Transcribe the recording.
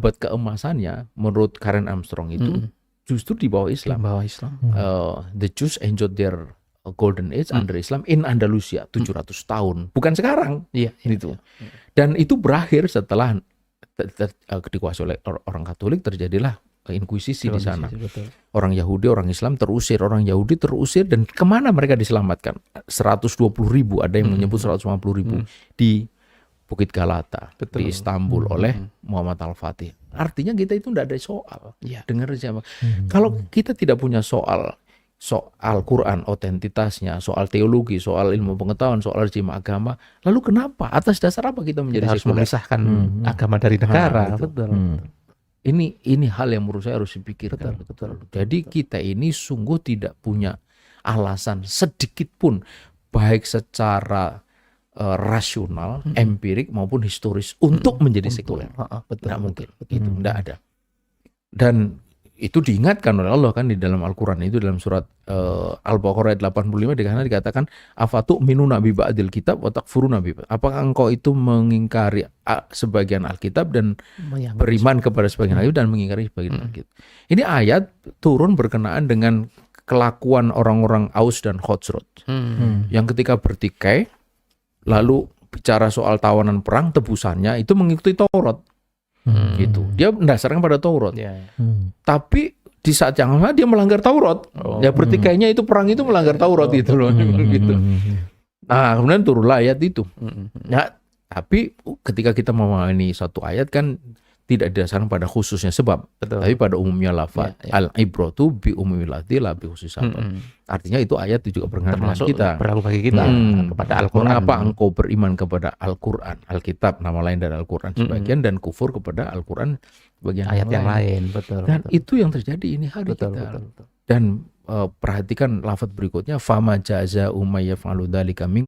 abad keemasannya menurut Karen Armstrong itu justru di bawah Islam. The Jews enjoyed their golden age under Islam in Andalusia 700 tahun, bukan sekarang. Gitu. Dan itu berakhir setelah dikuasai oleh orang Katolik, terjadilah inkuisisi di sana. Orang Yahudi, orang Islam terusir, orang Yahudi terusir, dan kemana mereka diselamatkan? 120.000, ada yang menyebut 150.000 di Bukit Galata, di Istanbul oleh Muhammad Al-Fatih. Artinya kita itu tidak ada soal. Dengar siapa? Kalau kita tidak punya soal Quran, otentitasnya, soal teologi, soal ilmu pengetahuan, soal rejem agama, lalu kenapa? Atas dasar apa kita menjadi harus memisahkan agama dari negara? Ini hal yang menurut saya harus dipikirkan. Jadi kita ini sungguh tidak punya alasan sedikit pun, baik secara rasional, empirik maupun historis untuk menjadi sekuler. Tidak mungkin, itu tidak ada. Dan itu diingatkan oleh Allah kan di dalam Al-Quran itu, dalam surat Al-Baqarah ayat 85 dikatakan afatu minuna bi ba'dil kitab wa takfuruna bi. Apakah engkau itu mengingkari sebagian Alkitab dan beriman kepada sebagian Alkitab dan mengingkari sebagian Alkitab. Ini ayat turun berkenaan dengan kelakuan orang-orang Aus dan Khazraj yang ketika bertikai lalu bicara soal tawanan perang, tebusannya itu mengikuti Taurat. Gitu. Dia mendasarkan pada Taurat. Tapi di saat yang sama dia melanggar Taurat. Ya bertikainya itu, perang itu melanggar Taurat gitu loh. Gitu. Nah, kemudian turunlah ayat itu. Nah, tapi ketika kita memahami satu ayat kan tidak didasarkan pada khususnya sebab, tapi pada umumnya lafaz. Al-ibratu bi umumil lafzi la bi khusus sabab. Artinya itu ayat itu juga berkenaan dengan kita. Berlaku bagi kita kepada Al-Quran. Mengapa engkau beriman kepada Al-Quran, Alkitab, nama lain dari Al-Quran sebagian, dan kufur kepada Al-Quran sebagian ayat yang lain. Dan itu yang terjadi ini hari kita. Dan perhatikan lafaz berikutnya, fama jaza umayyaf'alu dzalika